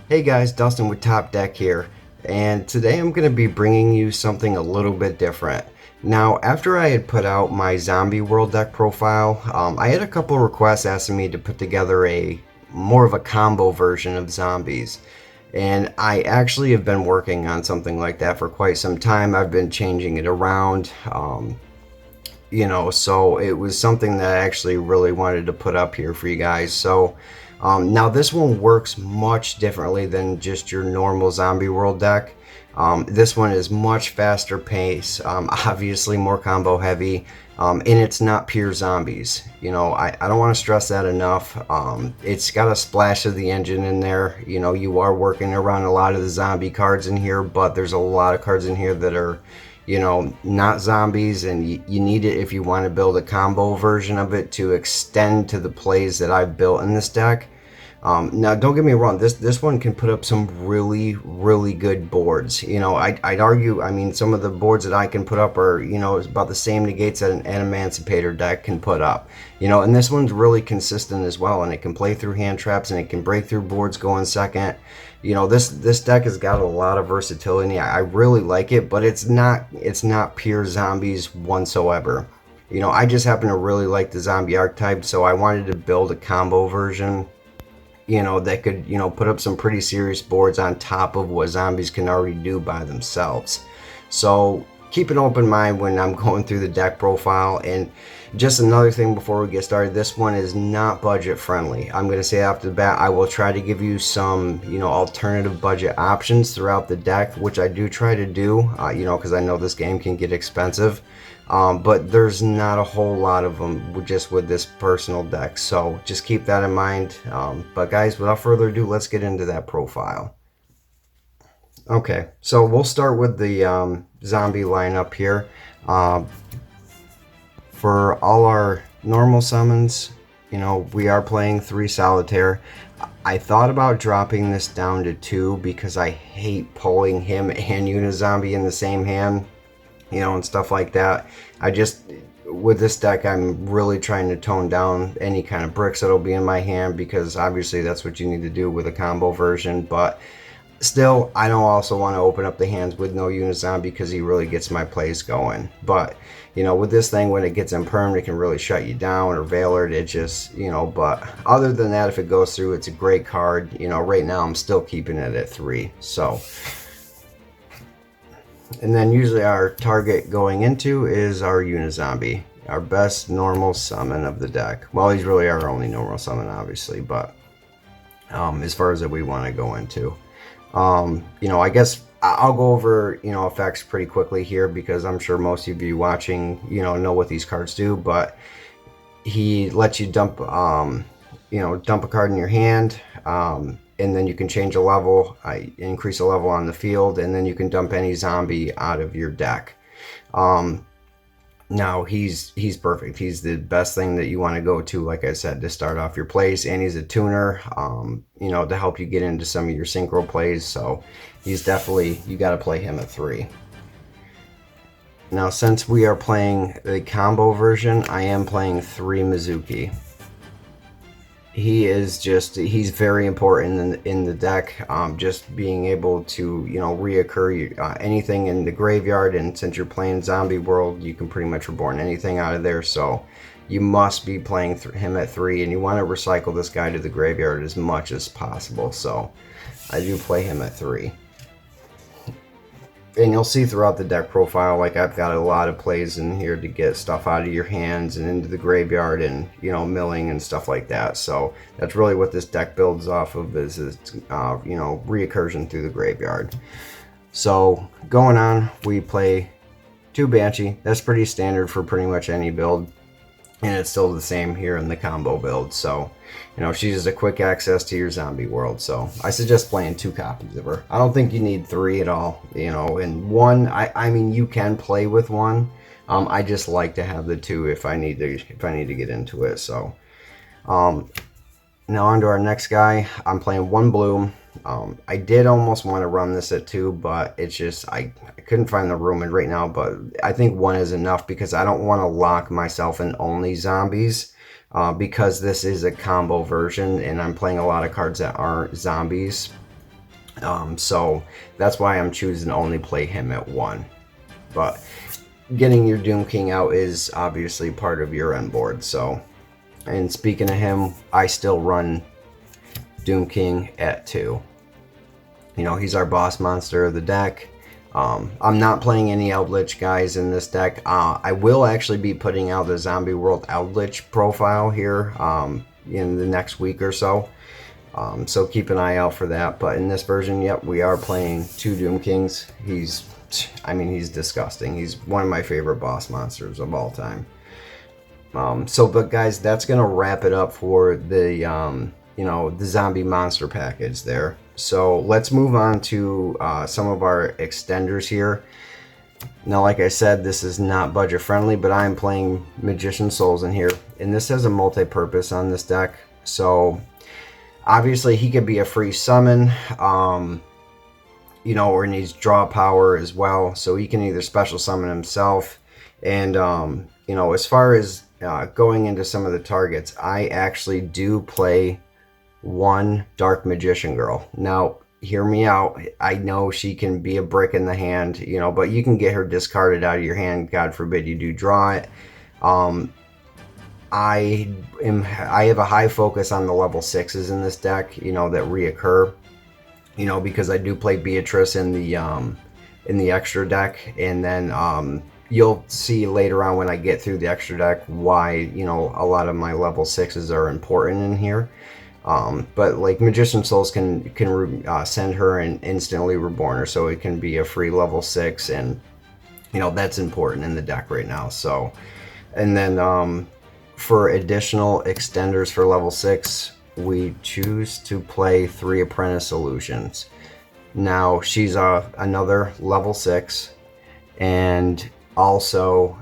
Hey guys, Dustin with Top Deck here, and today I'm going to be bringing you something a little bit different. Now, after I had put out my Zombie World deck profile, I had a couple requests asking me to put together a more of a combo version of zombies. And I actually have been working on something like that for quite some time. I've been changing it around, so it was something that I actually really wanted to put up here for you guys. So now this one works much differently than just your normal Zombie World deck. This one is much faster pace, obviously more combo heavy, and it's not pure zombies. I don't want to stress that enough. It's got a splash of the engine in there. You are working around a lot of the zombie cards in here, but there's a lot of cards in here that are not zombies, and you need it if you want to build a combo version of it to extend to the plays that I've built in this deck. Now, don't get me wrong. This one can put up some really, really good boards. I'd argue. I mean, some of the boards that I can put up are, about the same negates that an Emancipator deck can put up. And this one's really consistent as well, and it can play through hand traps, and it can break through boards going second. This deck has got a lot of versatility. I really like it, but it's not pure zombies whatsoever. I just happen to really like the zombie archetype, so I wanted to build a combo version that could, put up some pretty serious boards on top of what zombies can already do by themselves. So keep an open mind when I'm going through the deck profile. And just another thing before we get started, this one is not budget friendly. I'm going to say off the bat, I will try to give you some, alternative budget options throughout the deck, which I do try to do, because I know this game can get expensive. But there's not a whole lot of them just with this personal deck, so just keep that in mind. But guys, without further ado, let's get into that profile. Okay, so we'll start with the zombie lineup here. For all our normal summons, we are playing 3 Solitaire. I thought about dropping this down to 2 because I hate pulling him and Unizombie in the same hand. And stuff like that. With this deck, I'm really trying to tone down any kind of bricks that'll be in my hand, because obviously that's what you need to do with a combo version. But still, I don't also want to open up the hands with no Unizombie, because he really gets my plays going. But, with this thing, when it gets impermed, it can really shut you down, or Valor, it just, but other than that, if it goes through, it's a great card. Right now I'm still keeping it at 3. So... And then usually our target going into is our Unizombie, our best normal summon of the deck. Well, he's really our only normal summon, obviously, but as far as that we want to go into. I guess I'll go over, effects pretty quickly here, because I'm sure most of you watching, know what these cards do, but he lets you dump a card in your hand, and then you can change a level, increase a level on the field, and then you can dump any zombie out of your deck. Now he's perfect. He's the best thing that you want to go to, like I said, to start off your plays, and he's a tuner, to help you get into some of your synchro plays. So he's definitely, you got to play him at 3. Now, since we are playing the combo version, I am playing 3 Mizuki. He's very important in the deck, just being able to, reoccur anything in the graveyard. And since you're playing Zombie World, you can pretty much reborn anything out of there. So you must be playing him at 3, and you want to recycle this guy to the graveyard as much as possible. So I do play him at 3. And you'll see throughout the deck profile, like, I've got a lot of plays in here to get stuff out of your hands and into the graveyard, and milling and stuff like that. So that's really what this deck builds off of, is reoccursion through the graveyard. So going on, we play 2 Banshee. That's pretty standard for pretty much any build, and it's still the same here in the combo build. So she's just a quick access to your Zombie World. So I suggest playing 2 copies of her. I don't think you need 3 at all. And 1, I mean, you can play with 1. I just like to have the 2 if I need to get into it. So now on to our next guy. I'm playing 1 Bloom. I did almost want to run this at 2, but it's just I couldn't find the room in right now. But I think 1 is enough, because I don't want to lock myself in only zombies. Because this is a combo version, and I'm playing a lot of cards that aren't zombies. So that's why I'm choosing to only play him at 1. But getting your Doom King out is obviously part of your end board. So, and speaking of him, I still run Doom King at 2. You know, he's our boss monster of the deck. I'm not playing any Eldritch guys in this deck. I will actually be putting out the Zombie World Eldritch profile here in the next week or so. So keep an eye out for that. But in this version, yep, we are playing 2 Doom Kings. He's disgusting. He's one of my favorite boss monsters of all time. But guys, that's gonna wrap it up for the the zombie monster package there. So let's move on to some of our extenders here. Now, like I said, this is not budget friendly, but I'm playing Magician Souls in here, and this has a multi-purpose on this deck. So obviously he could be a free summon, or needs draw power as well. So he can either special summon himself, and as far as going into some of the targets, I actually do play 1 Dark Magician Girl. Now, hear me out. I know she can be a brick in the hand, but you can get her discarded out of your hand. God forbid you do draw it. I have a high focus on the level 6s in this deck, that reoccur, because I do play Beatrice in the extra deck, and then you'll see later on when I get through the extra deck why a lot of my level 6s are important in here. But like Magician Souls can send her and instantly reborn her, so it can be a free level 6, and that's important in the deck right now. So, and then for additional extenders for level 6, we choose to play 3 Apprentice Illusions. Now she's another level 6, and also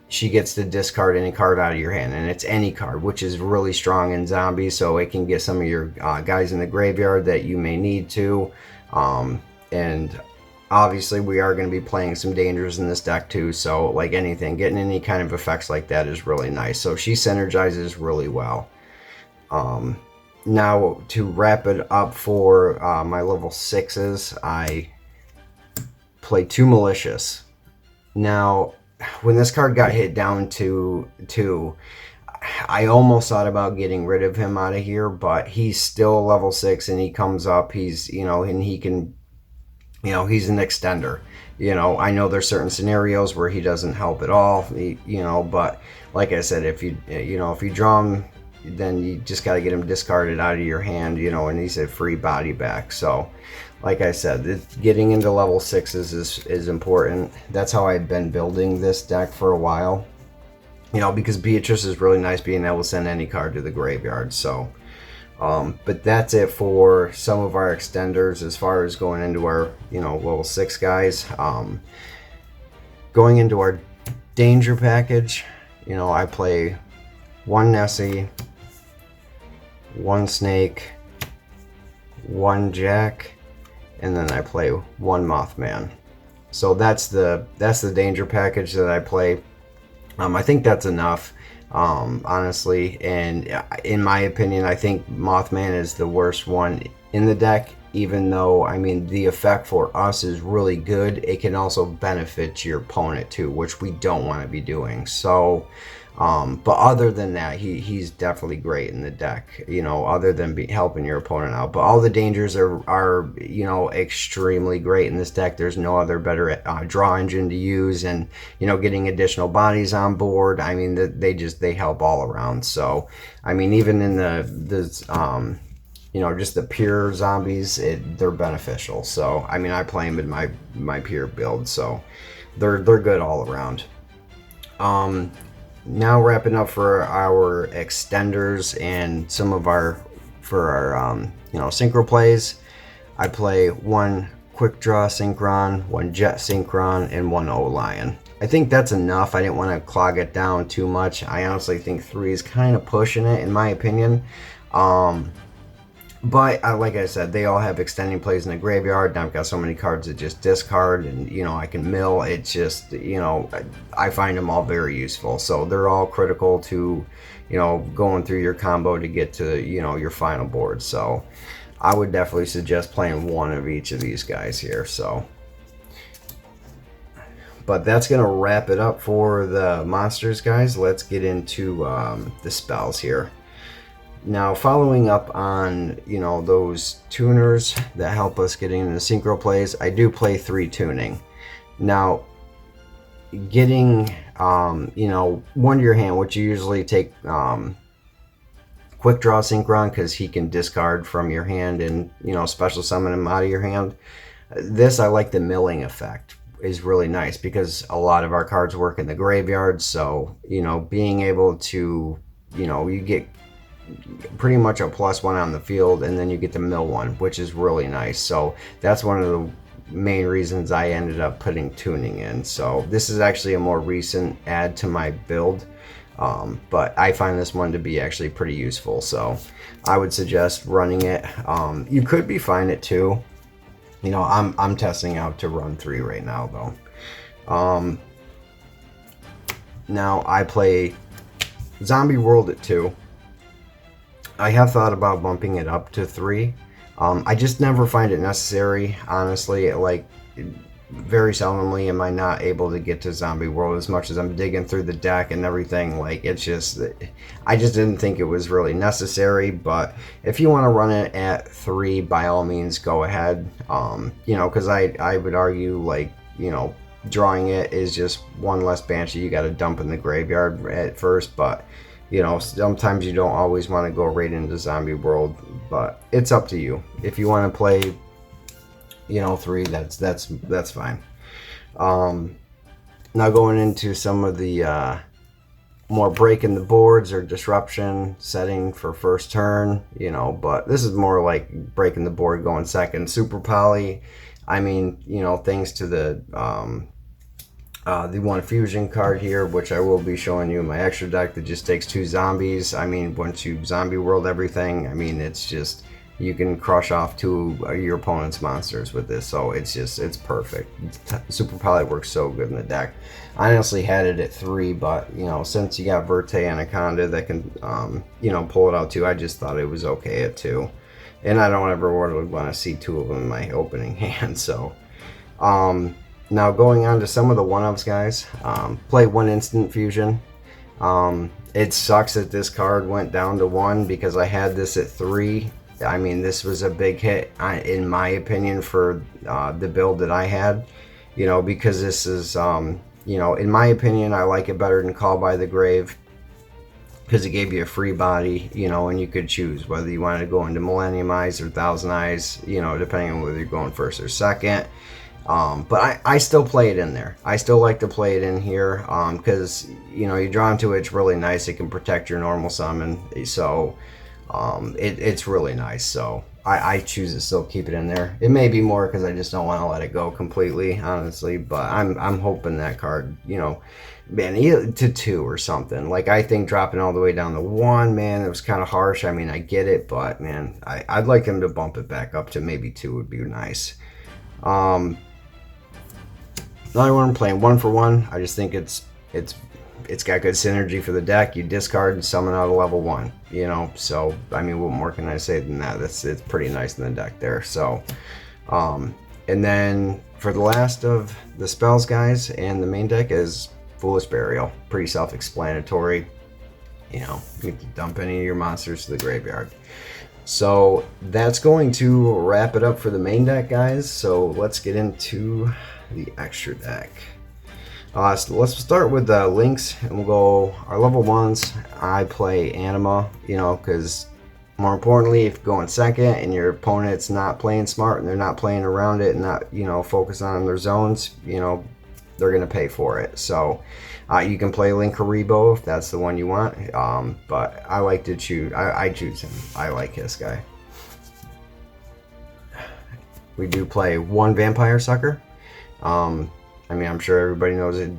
she gets to discard any card out of your hand, and it's any card, which is really strong in zombies, so it can get some of your guys in the graveyard that you may need to. And obviously we are going to be playing some dangers in this deck too, so like anything, getting any kind of effects like that is really nice. So she synergizes really well. Now to wrap it up for my level 6s, I play 2 Malicious. Now, when this card got hit down to 2, I almost thought about getting rid of him out of here, but he's still a level 6, and he comes up, he's, and he can, he's an extender. I know there's certain scenarios where he doesn't help at all, but like I said, if you draw him, then you just got to get him discarded out of your hand, and he's a free body back. So like I said, getting into level 6s is important. That's how I've been building this deck for a while. Because Beatrice is really nice being able to send any card to the graveyard. So, but that's it for some of our extenders as far as going into our, level 6 guys. Going into our danger package, I play 1 Nessie, 1 Snake, 1 Jack, and then I play 1 Mothman. So that's the danger package that I play. I think that's enough, honestly, and in my opinion, I think Mothman is the worst one in the deck, even though, the effect for us is really good. It can also benefit your opponent too, which we don't want to be doing. So, but other than that, he's definitely great in the deck, other than helping your opponent out. But all the dangers are extremely great in this deck. There's no other better draw engine to use, and getting additional bodies on board, they help all around. So even in the just the pure zombies, they're beneficial. So I play them in my pure build, so they're good all around. Now wrapping up for our extenders and some of our synchro plays, I play 1 Quick Draw Synchron, 1 Jet Synchron, and 1 O-Lion. I think that's enough. I didn't want to clog it down too much. I honestly think 3 is kind of pushing it in my opinion. But like I said, they all have extending plays in the graveyard, and I've got so many cards that just discard, and I can mill. It's just, I find them all very useful. So they're all critical to, going through your combo to get to, your final board. So I would definitely suggest playing one of each of these guys here. So, but that's gonna wrap it up for the monsters, guys. Let's get into the spells here. Now, following up on, you know, those tuners that help us get into the synchro plays, I do play 3 tuning. Now, getting, you know, one to your hand, which you usually take quick draw Synchron because he can discard from your hand and, you know, special summon him out of your hand. This, I like the milling effect, is really nice because a lot of our cards work in the graveyard. So, you know, being able to, you know, you get pretty much a +1 on the field, and then you get the mill one, which is really nice. So that's one of the main reasons I ended up putting tuning in. So this is actually a more recent add to my build, but I find this one to be actually pretty useful. So I would suggest running it. You could be fine at 2. You know, I'm testing out to run 3 right now though. Now I play Zombie World at 2. I have thought about bumping it up to 3. I just never find it necessary, honestly. Like, very seldomly am I not able to get to Zombie World as much as I'm digging through the deck and everything. Like, it's just, I just didn't think it was really necessary. But if you want to run it at 3, by all means, go ahead. You know, because I would argue, like, you know, drawing it is just one less Banshee you got to dump in the graveyard at first. But you know, sometimes you don't always want to go right into Zombie World, but it's up to you. If you want to play, you know, 3, that's fine. Now going into some of the more breaking the boards or disruption setting for first turn, you know, but this is more like breaking the board going second. Super Poly, I mean, you know, thanks to the one fusion card here, which I will be showing you in my extra deck that just takes 2 zombies. I mean, once you Zombie World everything, I mean, it's just, you can crush off 2 of your opponent's monsters with this. So it's just, it's perfect. Super Poly works so good in the deck. I honestly had it at 3, but, you know, since you got Verte Anaconda that can, you know, pull it out too, I just thought it was okay at 2. And I don't ever really want to see 2 of them in my opening hand, so. Now going on to some of the 1-ups, guys. Play 1 instant fusion. It sucks that this card went down to 1 because I had this at 3. I mean, this was a big hit, in my opinion, for the build that I had. You know, because this is, you know, in my opinion, I like it better than Call by the Grave because it gave you a free body, you know, and you could choose whether you wanted to go into Millennium Eyes or Thousand Eyes, you know, depending on whether you're going first or second. But I still play it in there. I still like to play it in here because, you know, you draw into it, it's really nice. It can protect your normal summon. So it's really nice. So I choose to still keep it in there. It may be more because I just don't want to let it go completely, honestly. But I'm hoping that card, you know, man, to 2 or something. Like, I think dropping all the way down to 1, man, it was kind of harsh. I mean, I get it. But, man, I'd like him to bump it back up to maybe 2 would be nice. Another one, I'm playing 1 for 1. I just think it's got good synergy for the deck. You discard and summon out a level 1, you know. So I mean, what more can I say than that? It's pretty nice in the deck there. So, and then for the last of the spells, guys, and the main deck is Foolish Burial. Pretty self-explanatory. You know, you can dump any of your monsters to the graveyard. So that's going to wrap it up for the main deck, guys. So let's get into the extra deck. So let's start with the links, and we'll go our level 1s. I play Anima, you know, because more importantly, if you're going second and your opponent's not playing smart and they're not playing around it and not, you know, focusing on their zones, you know, they're going to pay for it. So you can play Linkuriboh if that's the one you want, but I like to choose, I choose him. I like this guy. We do play 1 Vampire Sucker. I mean, I'm sure everybody knows it,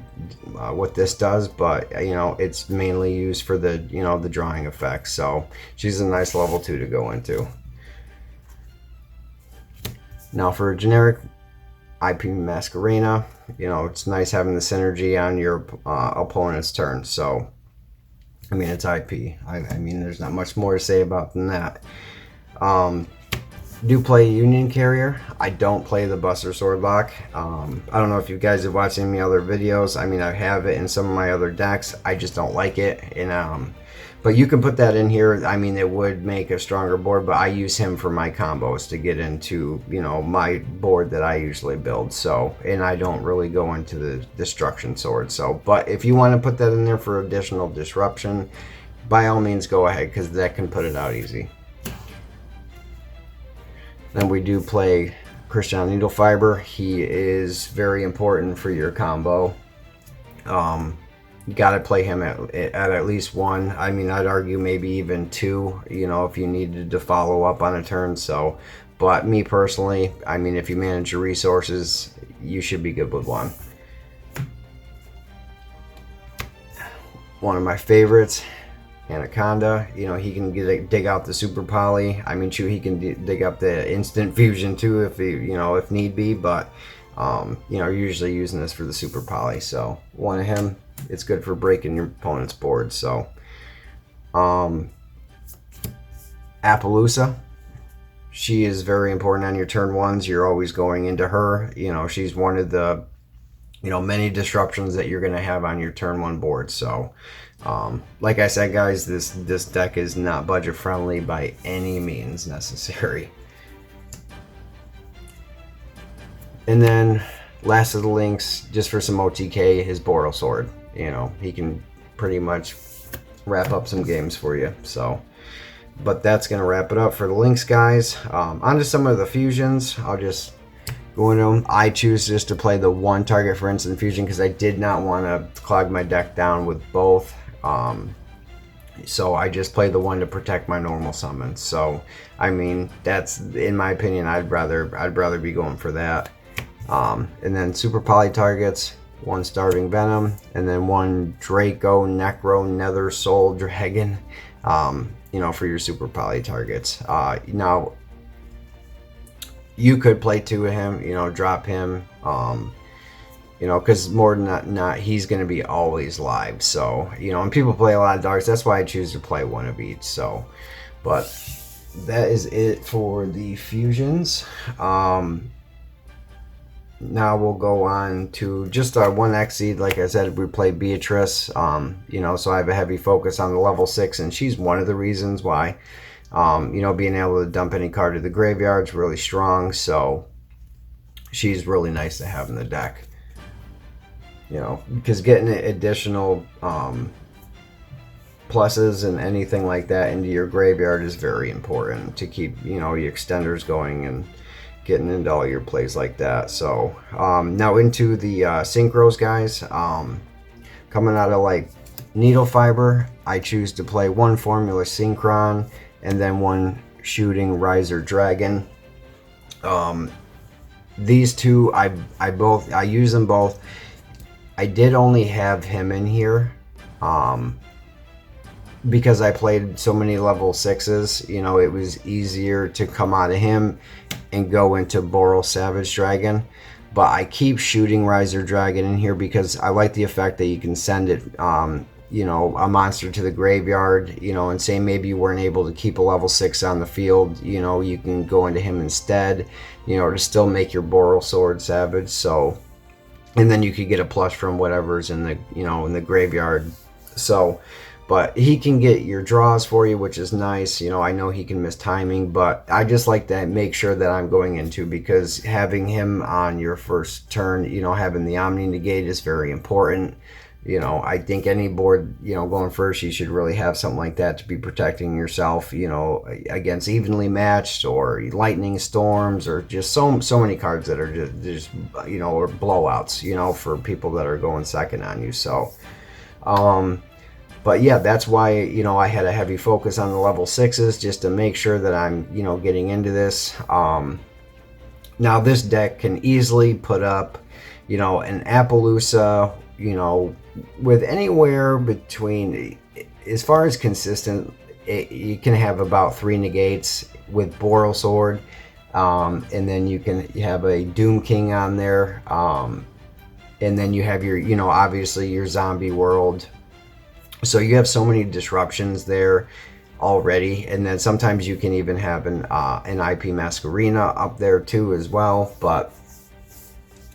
what this does, but, you know, it's mainly used for the, you know, the drawing effects. So she's a nice level 2 to go into. Now for a generic IP Masquerena, you know, it's nice having the synergy on your opponent's turn. So, I mean, it's IP. I mean, there's not much more to say about than that. do play Union Carrier. I don't play the Buster Swordlock. I don't know if you guys have watched any of my other videos. I mean, I have it in some of my other decks. I just don't like it. And but you can put that in here. I mean, it would make a stronger board, but I use him for my combos to get into, you know, my board that I usually build. So, and I don't really go into the Destruction Sword. So, but if you want to put that in there for additional disruption, by all means go ahead, because that can put it out easy. Then we do play Christian Needlefiber. He is very important for your combo. You got to play him at least one. I mean, I'd argue maybe even two, you know, if you needed to follow up on a turn. So, but me personally, I mean, if you manage your resources, you should be good with one. One of my favorites, Anaconda. You know, he can dig out the Super Poly. I mean, shoot, he can dig up the Instant Fusion too, if he, you know, if need be. But you know, usually using this for the Super Poly. So one of him, it's good for breaking your opponent's board. So Appaloosa, she is very important on your turn ones. You're always going into her. You know, she's one of the, you know, many disruptions that you're going to have on your turn one board. So like I said, guys, this deck is not budget friendly by any means necessary. And then last of the links, just for some OTK, his Boral Sword. You know, he can pretty much wrap up some games for you. So, but that's going to wrap it up for the links, guys. On to some of the fusions. I'll just go into them. I choose just to play the one target for instant fusion because I did not want to clog my deck down with both. So I just play the one to protect my normal summons. So, I mean, that's, in my opinion, I'd rather be going for that. And then Super Poly targets, one Starving Venom, and then one Draco, Necro, Nether Soul Dragon, you know, for your Super Poly targets. Now, you could play two of him, you know, drop him, you know, because more than not, he's going to be always live. So, you know, and people play a lot of darks. That's why I choose to play one of each. So, but that is it for the fusions. Now we'll go on to just our 1x seed. Like I said, we play Beatrice, you know, so I have a heavy focus on the level 6, and she's one of the reasons why, you know, being able to dump any card to the graveyard is really strong. So she's really nice to have in the deck, you know, because getting additional pluses and anything like that into your graveyard is very important to keep, you know, your extenders going and getting into all your plays like that. So now into the synchros, guys. Coming out of like Needlefiber, I choose to play one Formula Synchron and then one Shooting Riser Dragon. These two, I use them both. I did only have him in here because I played so many level 6s, you know, it was easier to come out of him and go into Boral Savage Dragon. But I keep Shooting Riser Dragon in here because I like the effect that you can send it, you know, a monster to the graveyard, you know, and say maybe you weren't able to keep a level 6 on the field, you know, you can go into him instead, you know, to still make your Boral Sword Savage. So, and then you could get a plus from whatever's in the, you know, in the graveyard. So, but he can get your draws for you, which is nice. You know, I know he can miss timing, but I just like to make sure that I'm going into, because having him on your first turn, you know, having the Omni Negate is very important. You know, I think any board, you know, going first, you should really have something like that to be protecting yourself, you know, against evenly matched or lightning storms, or just so many cards that are just you know, or blowouts, you know, for people that are going second on you. So, but yeah, that's why, you know, I had a heavy focus on the level 6s just to make sure that I'm, you know, getting into this. Now this deck can easily put up, you know, an Appaloosa, you know, with anywhere between, as far as consistent, you can have about 3 negates with Boral Sword, and then you can have a Doom King on there, and then you have your, you know, obviously your Zombie World. So you have so many disruptions there. already. And then sometimes you can even have an IP Masquerena up there too as well. But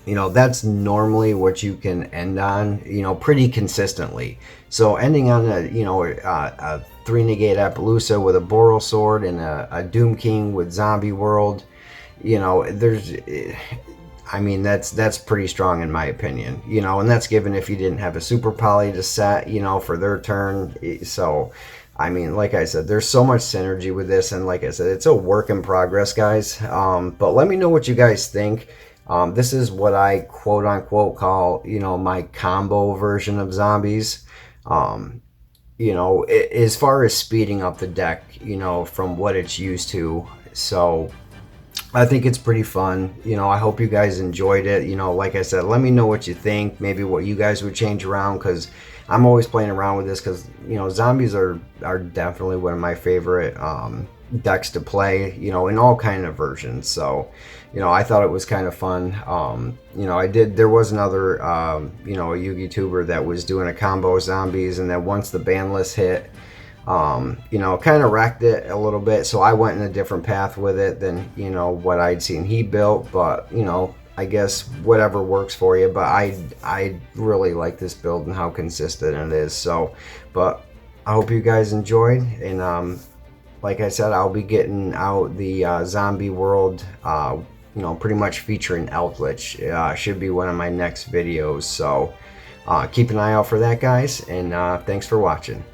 you know, that's normally what you can end on, you know, pretty consistently. So ending on a, you know, a 3 negate Appaloosa with a Boral Sword and a Doom King with Zombie World, you know, I mean, that's pretty strong in my opinion, you know, and that's given if you didn't have a Super Poly to set, you know, for their turn. So, I mean, like I said, there's so much synergy with this, and like I said, it's a work in progress, guys. But let me know what you guys think. This is what I quote unquote call, you know, my combo version of zombies. You know, as far as speeding up the deck, you know, from what it's used to. So I think it's pretty fun. You know, I hope you guys enjoyed it. You know, like I said, let me know what you think, maybe what you guys would change around, because I'm always playing around with this, because, you know, zombies are definitely one of my favorite decks to play, you know, in all kind of versions. So, you know, I thought it was kind of fun. You know, there was another, you know, a Yugi tuber that was doing a combo zombies, and then once the ban list hit, you know, kind of wrecked it a little bit. So I went in a different path with it than, you know, what I'd seen he built. But, you know, I guess whatever works for you. But I really like this build and how consistent it is. So, but I hope you guys enjoyed. And like I said, I'll be getting out the Zombie World, you know, pretty much featuring Eldritch. Should be one of my next videos. So keep an eye out for that, guys. And thanks for watching.